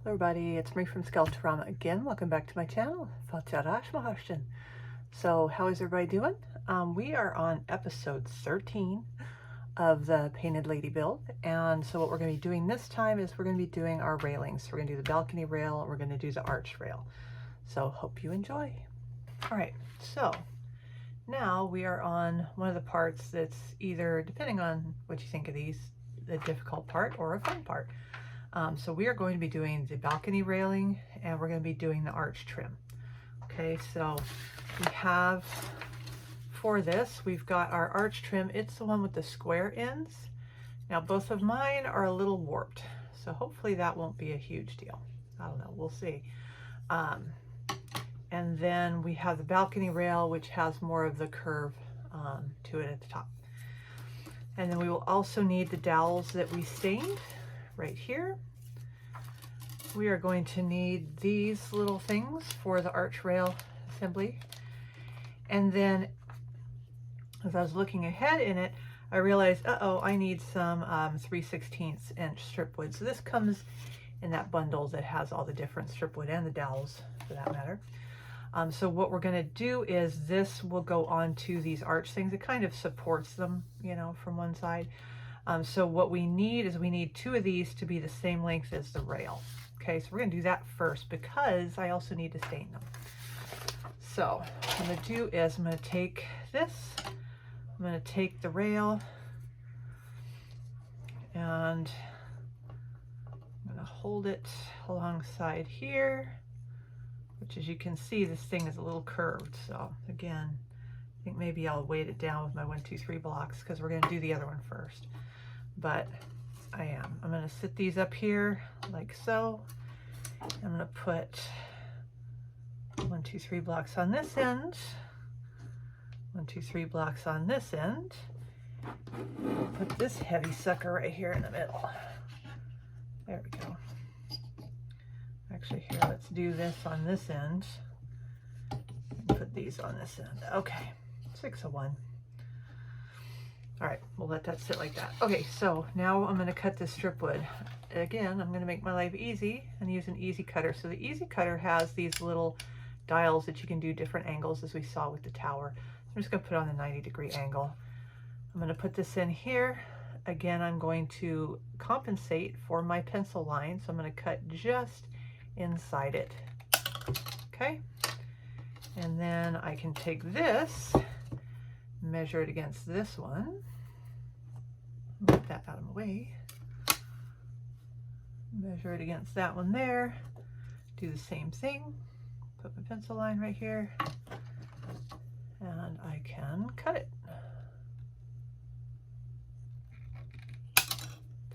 Everybody, it's me from Skeletorama again. Welcome back to my channel. So how is everybody doing? We are on episode 13 of the Painted Lady build, and so what we're going to be doing this time is we're going to be doing our railings. We're going to do the balcony rail and we're going to do the arch rail. So hope you enjoy. All right, so now we are on one of the parts that's either, depending on what you think of these, a difficult part or a fun part. So we are going to be doing the balcony railing and we're going to be doing the arch trim. Okay, so we have, for this, we've got our arch trim. It's the one with the square ends. Now both of mine are a little warped, so hopefully that won't be a huge deal. I don't know, we'll see. And then we have the balcony rail, which has more of the curve to it at the top. And then we will also need the dowels that we stained right here. We are going to need these little things for the arch rail assembly. And then as I was looking ahead in it, I realized, I need some 3/16 inch strip wood. So this comes in that bundle that has all the different strip wood and the dowels for that matter. So what we're going to do is this will go onto these arch things. It kind of supports them, you know, from one side. So what we need is we need two of these to be the same length as the rail. Okay, so we're going to do that first because I also need to stain them. So what I'm going to do is I'm going to take this, I'm going to take the rail, and I'm going to hold it alongside here, which as you can see, this thing is a little curved. So again, I think maybe I'll weight it down with my 1, 2, 3 blocks because we're going to do the other one first. But I'm going to sit these up here like so. I'm going to put 1, 2, 3 blocks on this end, 1, 2, 3 blocks on this end. Put this heavy sucker right here in the middle. There we go. Actually, here, let's do this on this end. Put these on this end. Okay, 6 of 1. All right, we'll let that sit like that. Okay, so now I'm going to cut this strip wood. Again, I'm going to make my life easy and use an easy cutter. So the easy cutter has these little dials that you can do different angles, as we saw with the tower. I'm just going to put on the 90-degree angle. I'm going to put this in here. Again, I'm going to compensate for my pencil line, so I'm going to cut just inside it. Okay, and then I can take this, measure it against this one, move that out of my way, measure it against that one there, do the same thing, put my pencil line right here, and I can cut it.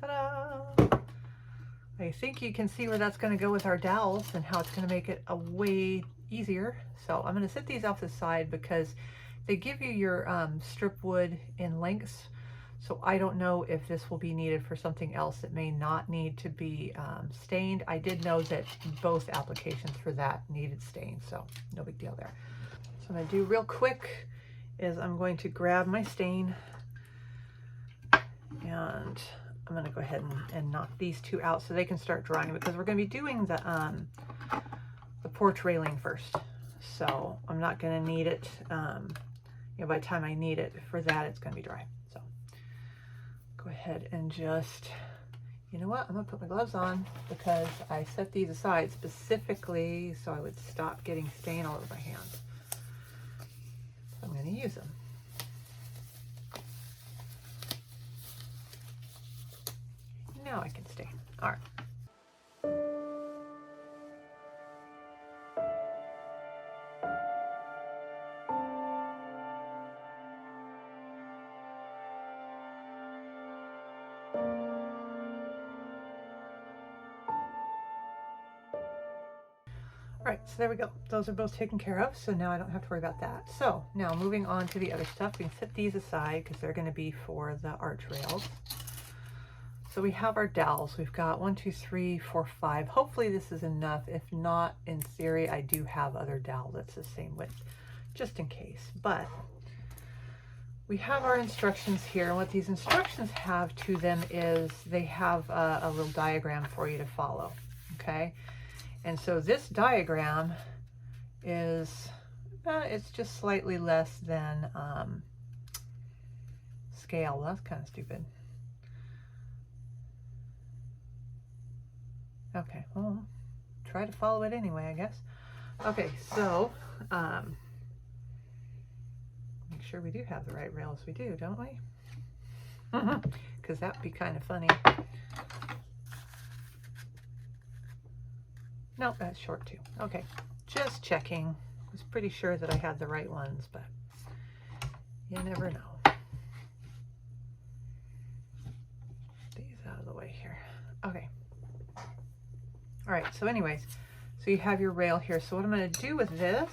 Ta-da! I think you can see where that's going to go with our dowels and how it's going to make it a way easier. So I'm going to set these off the side because they give you your strip wood in lengths. So I don't know if this will be needed for something else that may not need to be stained. I did know that both applications for that needed stained, so no big deal there. So what I'm going to do real quick is I'm going to grab my stain and I'm going to go ahead and knock these two out so they can start drying, because we're going to be doing the porch railing first. So I'm not going to need it, you know, by the time I need it for that, it's going to be dry. So go ahead and just, you know what, I'm going to put my gloves on because I set these aside specifically so I would stop getting stain all over my hands. So I'm going to use them. Now I can stain. All right. All right, so there we go. Those are both taken care of, so now I don't have to worry about that. So now moving on to the other stuff, we can set these aside because they're going to be for the arch rails. So we have our dowels. We've got 1, 2, 3, 4, 5. Hopefully this is enough. If not, in theory, I do have other dowel that's the same width, just in case. But we have our instructions here, and what these instructions have to them is they have a little diagram for you to follow. okay? And so this diagram is, it's just slightly less than scale. Well, that's kind of stupid. Okay, well, try to follow it anyway, I guess. Okay, so make sure we do have the right rails. We do, don't we? Because that'd be kind of funny. Nope, that's short too. Okay, just checking. I was pretty sure that I had the right ones, but you never know. These out of the way here. Okay. All right, so anyways, so you have your rail here. So what I'm going to do with this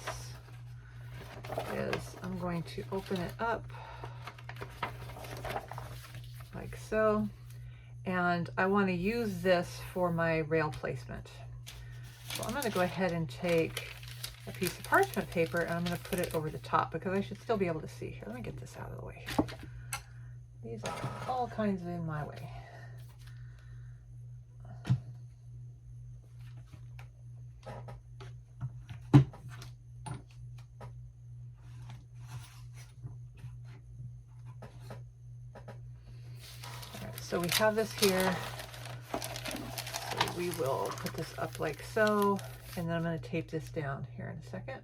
is I'm going to open it up like so, and I want to use this for my rail placement. So I'm going to go ahead and take a piece of parchment paper and I'm going to put it over the top because I should still be able to see. Here, let me get this out of the way. These are all kinds of in my way. So we have this here, so we will put this up like so, and then I'm going to tape this down here in a second.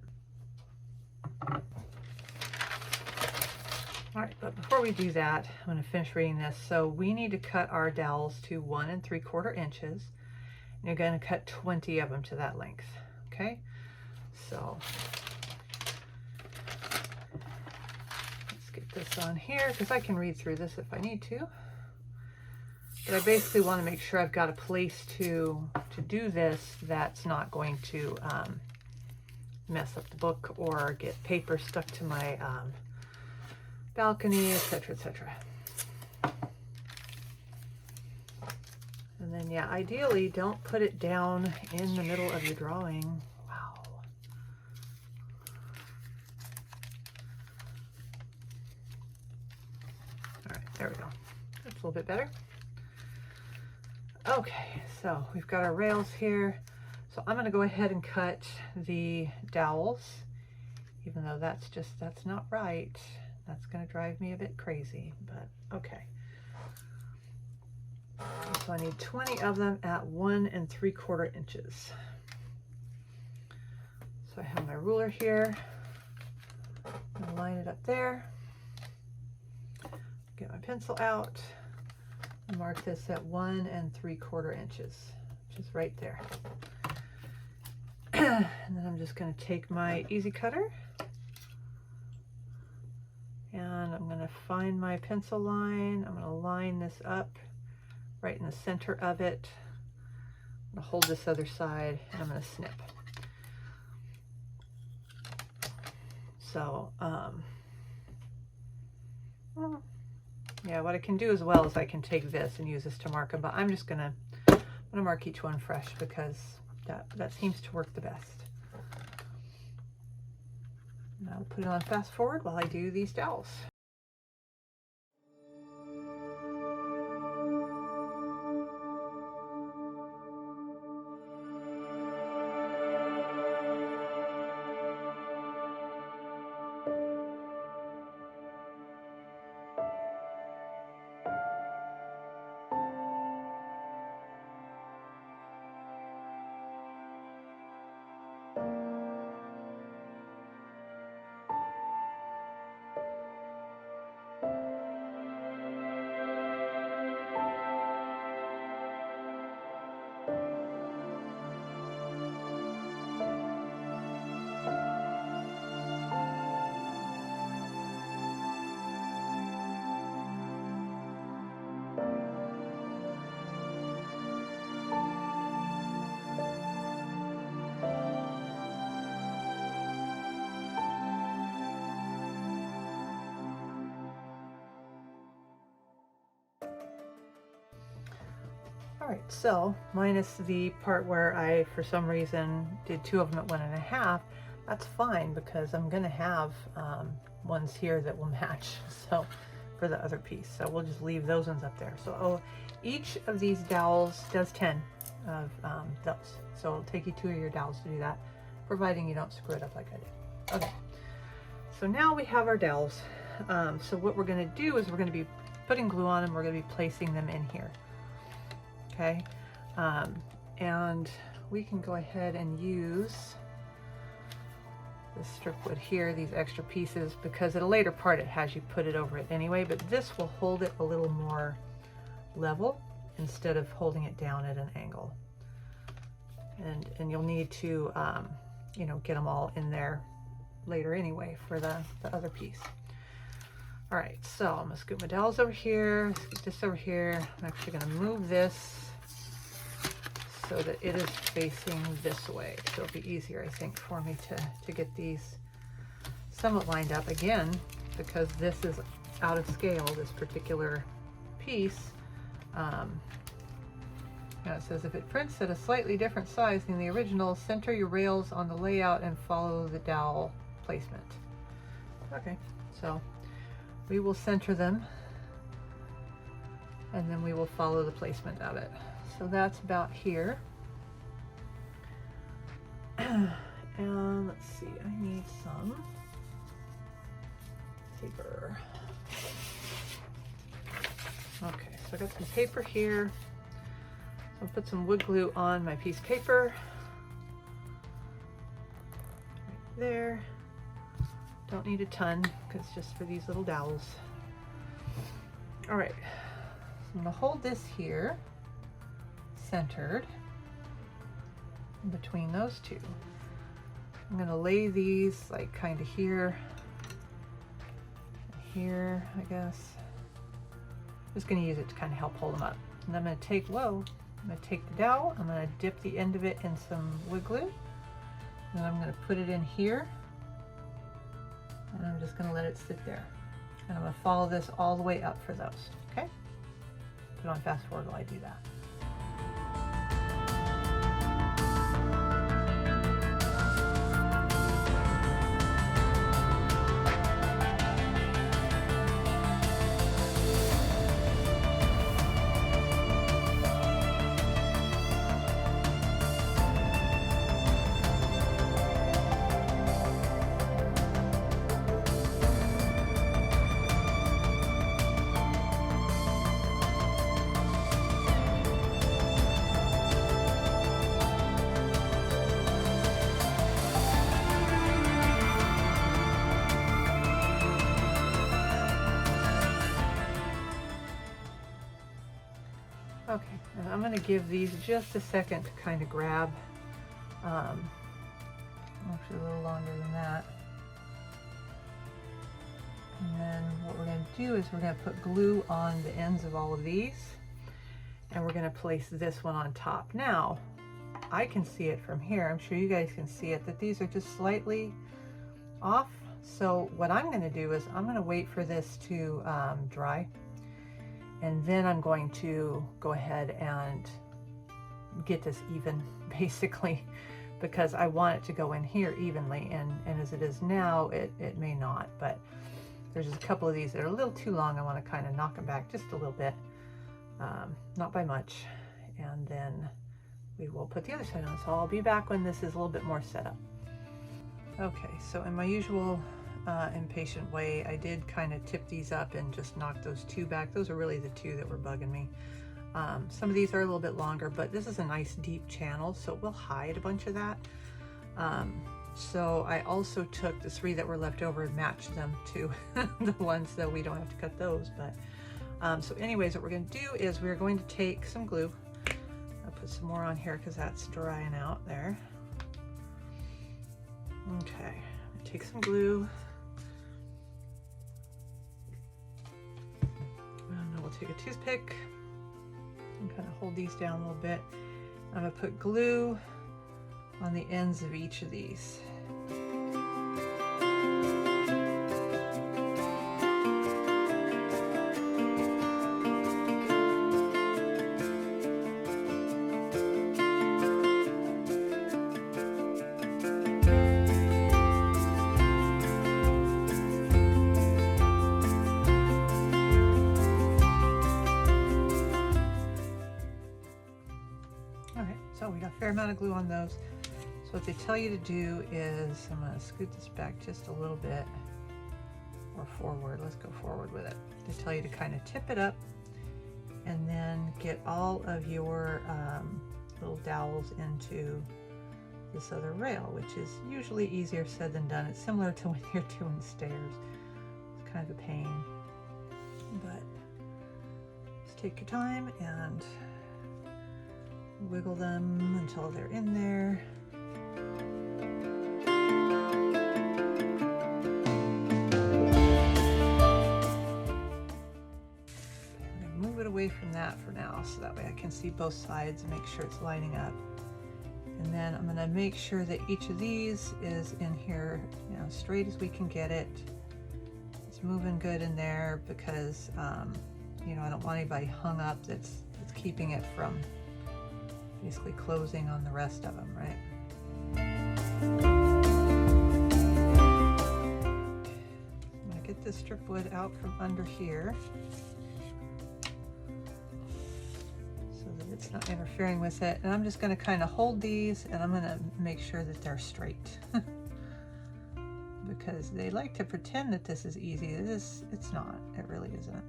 All right, but before we do that, I'm going to finish reading this. So we need to cut our dowels to 1 3/4 inches, and you're going to cut 20 of them to that length, okay? So let's get this on here, because I can read through this if I need to. But I basically want to make sure I've got a place to do this that's not going to mess up the book or get paper stuck to my balcony, etc., etc. And then, yeah, ideally, don't put it down in the middle of your drawing. Wow. All right, there we go. That's a little bit better. Okay, so we've got our rails here. So I'm going to go ahead and cut the dowels, even though that's not right. That's going to drive me a bit crazy, but okay. So I need 20 of them at 1 3/4 inches. So I have my ruler here. I'm going to line it up there. Get my pencil out. Mark this at 1 3/4 inches, which is right there. And then I'm just going to take my easy cutter and I'm going to find my pencil line. I'm going to line this up right in the center of it. I'm going to hold this other side and I'm going to snip. So, yeah, what I can do as well is I can take this and use this to mark them, but I'm gonna mark each one fresh because that seems to work the best. And I'll put it on fast forward while I do these dowels. All right, so minus the part where I, for some reason, did 2 of them at 1 1/2, that's fine because I'm gonna have ones here that will match. So for the other piece, so we'll just leave those ones up there. So each of these dowels does 10. of those. So it'll take you 2 of your dowels to do that, providing you don't screw it up like I did. Okay, so now we have our dowels. So what we're going to do is we're going to be putting glue on them. We're going to be placing them in here. Okay, and we can go ahead and use this strip wood here, these extra pieces, because at a later part it has you put it over it anyway, but this will hold it a little more level instead of holding it down at an angle. And you'll need to, you know, get them all in there later anyway for the other piece. All right, so I'm gonna scoop my dowels over here, scoop this over here. I'm actually gonna move this so that it is facing this way. So it'll be easier, I think, for me to get these somewhat lined up again, because this is out of scale, this particular piece. Now it says, if it prints at a slightly different size than the original, center your rails on the layout and follow the dowel placement. Okay, so we will center them and then we will follow the placement of it. So that's about here. And let's see, I need some paper. Okay, so I got some paper here. I'll put some wood glue on my piece of paper. Right there. Don't need a ton, because it's just for these little dowels. All right, so I'm gonna hold this here, centered in between those two. I'm gonna lay these like kind of here, here, I guess. Just gonna use it to kind of help hold them up. And I'm gonna take, whoa, I'm gonna take the dowel, I'm gonna dip the end of it in some wood glue, and I'm gonna put it in here, and I'm just gonna let it sit there. And I'm gonna follow this all the way up for those, okay? Put on fast forward while I do that. Okay, and I'm going to give these just a second to kind of grab, actually a little longer than that. And then what we're going to do is we're going to put glue on the ends of all of these, and we're going to place this one on top. Now, I can see it from here. I'm sure you guys can see it, that these are just slightly off. So what I'm going to do is I'm going to wait for this to dry. And then I'm going to go ahead and get this even, basically, because I want it to go in here evenly. And as it is now, it may not. But there's just a couple of these that are a little too long. I want to kind of knock them back just a little bit, not by much. And then we will put the other side on. So I'll be back when this is a little bit more set up. Okay, so in my usual impatient way, I did kind of tip these up and just knock those two back. Those are really the two that were bugging me. Some of these are a little bit longer, but this is a nice deep channel, so it will hide a bunch of that. So I also took the 3 that were left over and matched them to the ones, so we don't have to cut those. But so anyways, what we're going to do is we're going to take some glue. I'll put some more on here because that's drying out there. Okay, take some glue. And we'll take a toothpick and kind of hold these down a little bit. I'm going to put glue on the ends of each of these. All right, amount of glue on those. So what they tell you to do is, I'm going to scoot this back just a little bit, or forward. Let's go forward with it. They tell you to kind of tip it up and then get all of your little dowels into this other rail, which is usually easier said than done. It's similar to when you're doing stairs. It's kind of a pain, but just take your time and wiggle them until they're in there. Move it away from that for now, so that way I can see both sides and make sure it's lining up. And then I'm going to make sure that each of these is in here, you know, straight as we can get it. It's moving good in there because, you know, I don't want anybody hung up that's keeping it from basically closing on the rest of them, right? I'm going to get this strip wood out from under here, it's not interfering with it, and I'm just going to kind of hold these, and I'm going to make sure that they're straight because they like to pretend that this is easy. It's not. It really isn't.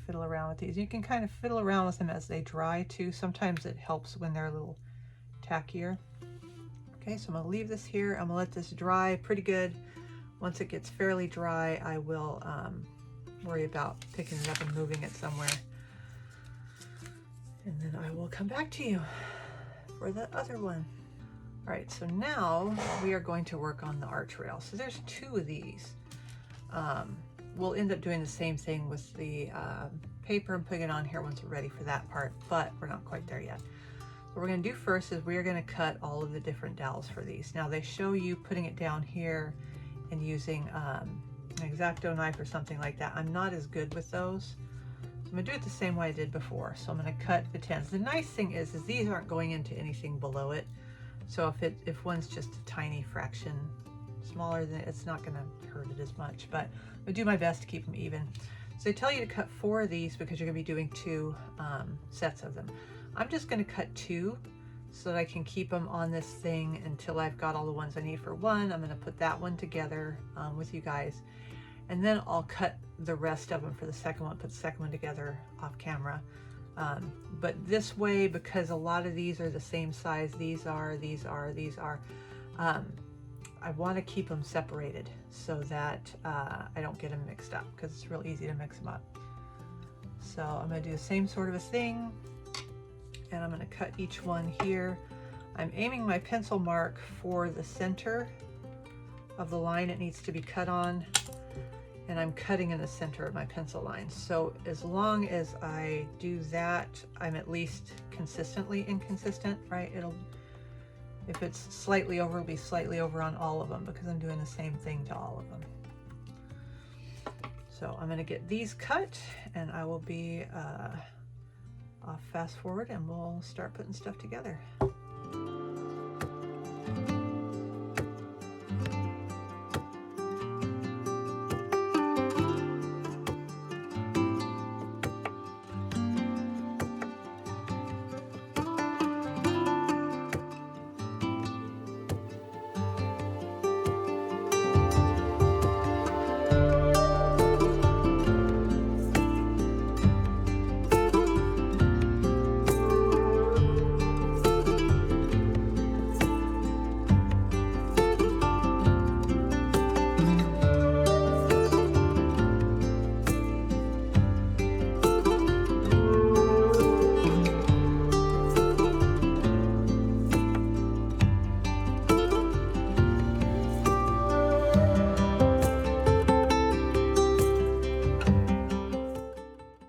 Fiddle around with these. You can kind of fiddle around with them as they dry too. Sometimes it helps when they're a little tackier. Okay, so I'm going to leave this here. I'm going to let this dry pretty good. Once it gets fairly dry, I will worry about picking it up and moving it somewhere. And then I will come back to you for the other one. All right, so now we are going to work on the arch rail. So there's two of these. We'll end up doing the same thing with the paper and putting it on here once we're ready for that part, but we're not quite there yet. What we're going to do first is we're going to cut all of the different dowels for these. Now they show you putting it down here and using an X-Acto knife or something like that. I'm not as good with those. So I'm going to do it the same way I did before. So I'm going to cut the 10s. The nice thing is these aren't going into anything below it. So if one's just a tiny fraction smaller, than it's not going to hurt it as much, but I do my best to keep them even. So they tell you to cut 4 of these because you're going to be doing 2 sets of them. I'm just going to cut 2 so that I can keep them on this thing until I've got all the ones I need for one. I'm going to put that one together with you guys, and then I'll cut the rest of them for the second one, put the second one together off camera. But this way, because a lot of these are the same size, these are, I want to keep them separated so that I don't get them mixed up, because it's real easy to mix them up. So I'm going to do the same sort of a thing, and I'm going to cut each one here. I'm aiming my pencil mark for the center of the line it needs to be cut on, and I'm cutting in the center of my pencil line. So as long as I do that, I'm at least consistently inconsistent, right? If it's slightly over, it'll be slightly over on all of them because I'm doing the same thing to all of them. So I'm going to get these cut, and I will be off fast forward, and we'll start putting stuff together.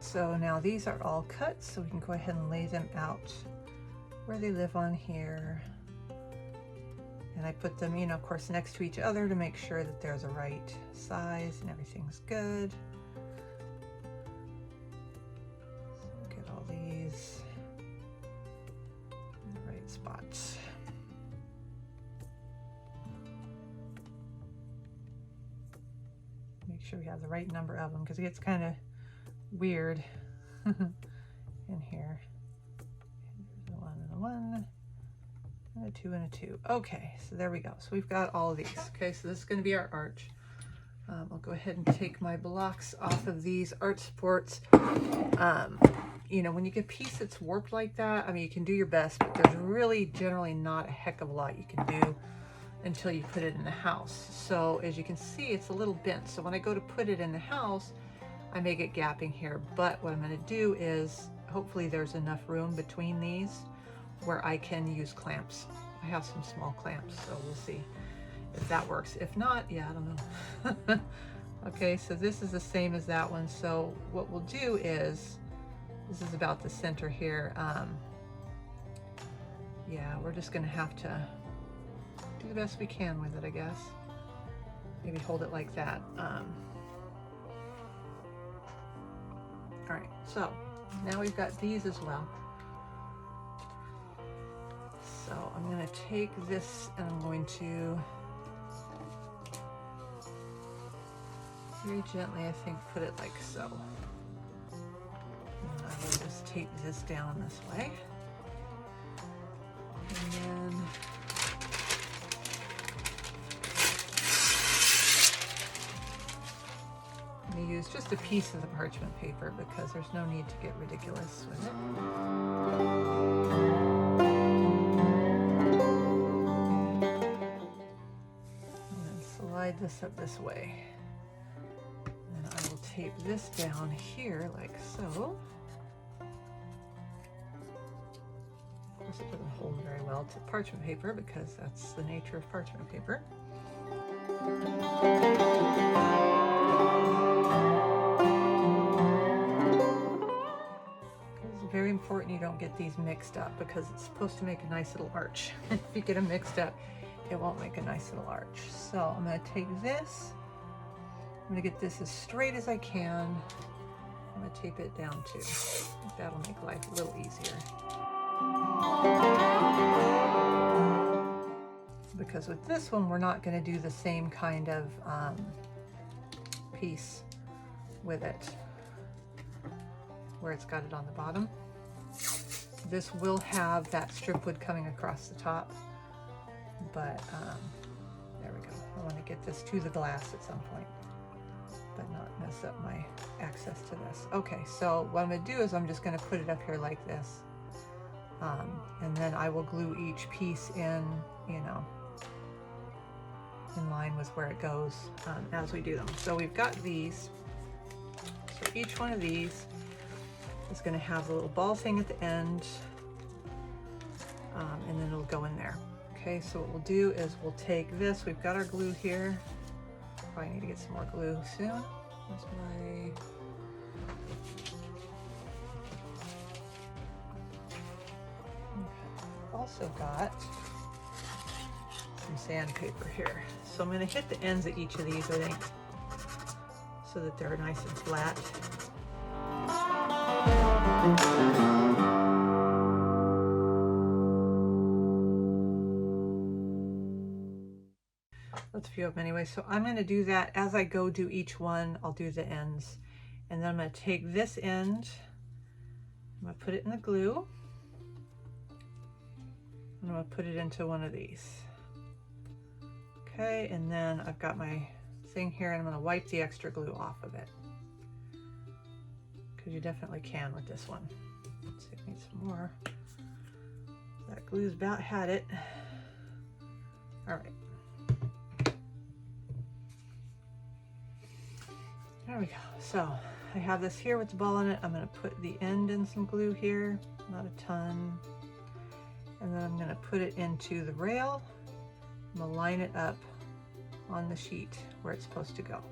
So now these are all cut, so we can go ahead and lay them out where they live on here. And I put them, you know, of course, next to each other to make sure that they're the right size and everything's good. So get all these in the right spots. make sure we have the right number of them because it gets kind of weird in here. There's a 1 and a 1 and a 2 and a 2. Okay, so there we go. So we've got all of these. Okay, so this is going to be our arch. I'll go ahead and take my blocks off of these arch supports. You know, when you get a piece that's warped like that, I mean, you can do your best, but there's really generally not a heck of a lot you can do until you put it in the house. So as you can see, it's a little bent. So when I go to put it in the house, I may get gapping here. But what I'm going to do is, hopefully there's enough room between these where I can use clamps. I have some small clamps, so we'll see if that works. If not, yeah, I don't know. Okay, so this is the same as that one. So what we'll do is, this is about the center here. Yeah, we're just gonna have to do the best we can with it, I guess. Maybe hold it like that. All right, so now we've got these as well. So I'm gonna take this and I'm going to very gently, I think, put it like so. And I will just tape this down this way. And then I'm going to use just a piece of the parchment paper because there's no need to get ridiculous with it. And then slide this up this way. Tape this down here like so. Of course, it doesn't hold very well to parchment paper because that's the nature of parchment paper. It's very important you don't get these mixed up because it's supposed to make a nice little arch. If you get them mixed up, it won't make a nice little arch. So I'm going to take this. I'm going to get this as straight as I can. I'm going to tape it down too. That'll make life a little easier. Because with this one, we're not going to do the same kind of piece with it, where it's got it on the bottom. This will have that strip wood coming across the top, but there we go. I want to get this to the glass at some point, but not mess up my access to this. Okay, so what I'm going to do is I'm just going to put it up here like this. And then I will glue each piece in, you know, in line with where it goes as we do them. So we've got these. So each one of these is going to have a little ball thing at the end, and then it'll go in there. Okay, so what we'll do is we'll take this. We've got our glue here. Probably need to get some more glue soon. Where's my... I've also got some sandpaper here. So I'm going to hit the ends of each of these, I think, so that they're nice and flat. That's a few of them anyway. So I'm going to do that as I go do each one. I'll do the ends, and then I'm going to take this end, I'm going to put it in the glue, and I'm going to put it into one of these. Okay, and then I've got my thing here, and I'm going to wipe the extra glue off of it, because you definitely can with this one. Let's see, I need some more. That glue's about had it. All right. There we go. So I have this here with the ball in it. I'm going to put the end in some glue here, not a ton. And then I'm going to put it into the rail. I'm going to line it up on the sheet where it's supposed to go.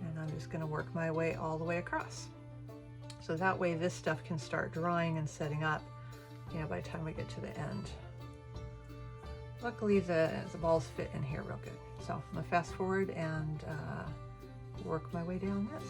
And I'm just going to work my way all the way across. So that way this stuff can start drying and setting up, you know, by the time we get to the end. Luckily the balls fit in here real good. So I'm going to fast forward and work my way down this.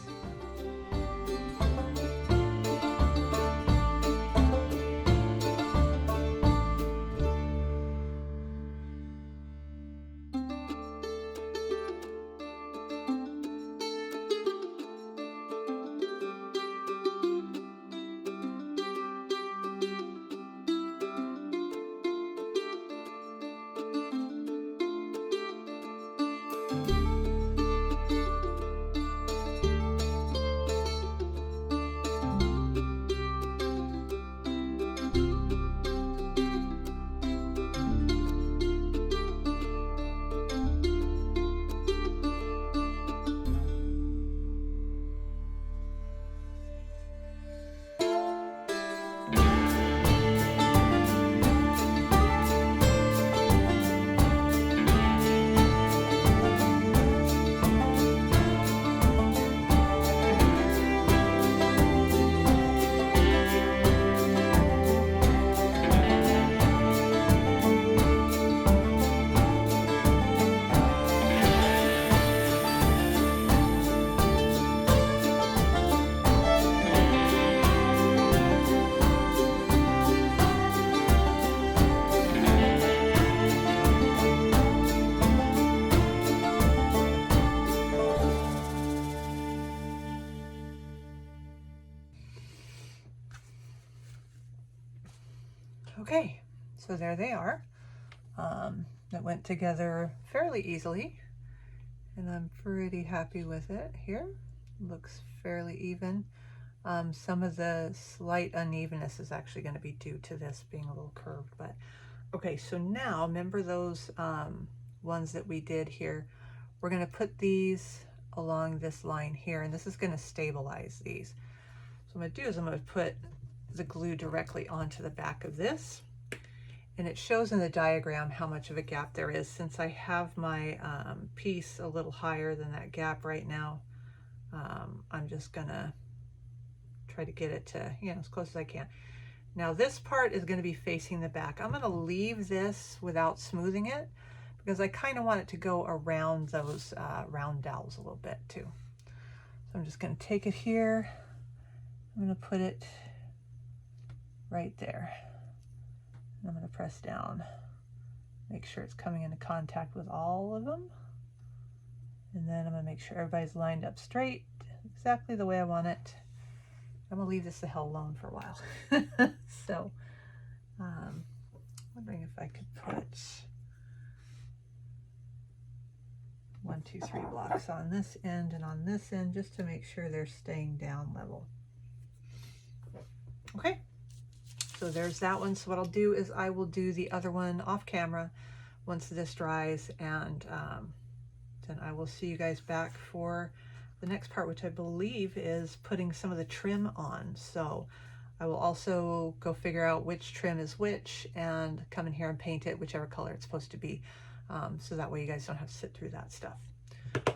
Okay, so there they are. That went together fairly easily, and I'm pretty happy with it here. Looks fairly even. Some of the slight unevenness is actually going to be due to this being a little curved, but okay, so now remember those ones that we did here. We're going to put these along this line here, and this is going to stabilize these. So what I'm going to do is I'm going to put the glue directly onto the back of this, and it shows in the diagram how much of a gap there is. Since I have my piece a little higher than that gap right now, I'm just going to try to get it to, as close as I can. Now this part is going to be facing the back. I'm going to leave this without smoothing it because I kind of want it to go around those round dowels a little bit too. So I'm just going to take it here. I'm going to put it right there. And I'm going to press down. Make sure it's coming into contact with all of them. And then I'm going to make sure everybody's lined up straight, exactly the way I want it. I'm gonna leave this the hell alone for a while. So, wondering if I could put 1, 2, 3 blocks on this end and on this end just to make sure they're staying down level. Okay, so there's that one. So what I'll do is I will do the other one off camera once this dries, and then I will see you guys back for the next part, which I believe is putting some of the trim on. So I will also go figure out which trim is which and come in here and paint it whichever color it's supposed to be. So that way you guys don't have to sit through that stuff.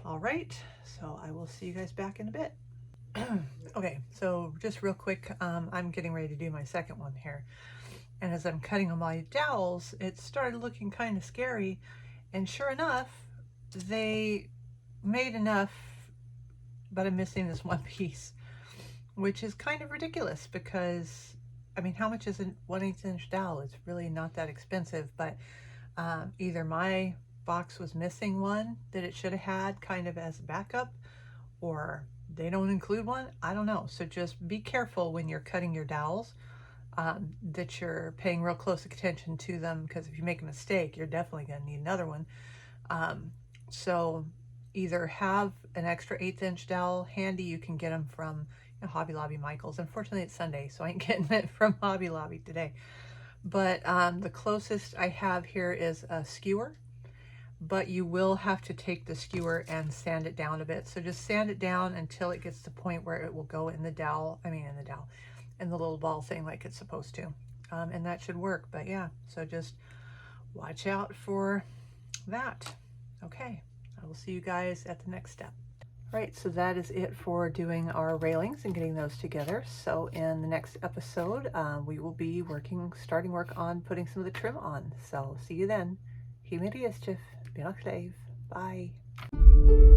All right, so I will see you guys back in a bit. Okay, so just real quick, I'm getting ready to do my second one here. And as I'm cutting on my dowels, it started looking kind of scary. And sure enough, they made enough, but I'm missing this one piece, which is kind of ridiculous because, I mean, how much is a 1/8 inch dowel? It's really not that expensive, but either my box was missing one that it should have had kind of as a backup, or they don't include one. I don't know. So just be careful when you're cutting your dowels, that you're paying real close attention to them, because if you make a mistake, you're definitely going to need another one. So either have an extra 1/8 inch dowel handy. You can get them from Hobby Lobby, Michael's. Unfortunately, it's Sunday, so I ain't getting it from Hobby Lobby today. But the closest I have here is a skewer, but you will have to take the skewer and sand it down a bit. So just sand it down until it gets to the point where it will go in the dowel, in the little ball thing like it's supposed to. And that should work. But yeah, so just watch out for that. Okay, I will see you guys at the next step. All right, so that is it for doing our railings and getting those together. So in the next episode, we will be starting work on putting some of the trim on. So see you then. Hí mé riastív, bíonn nach léamh. Bye.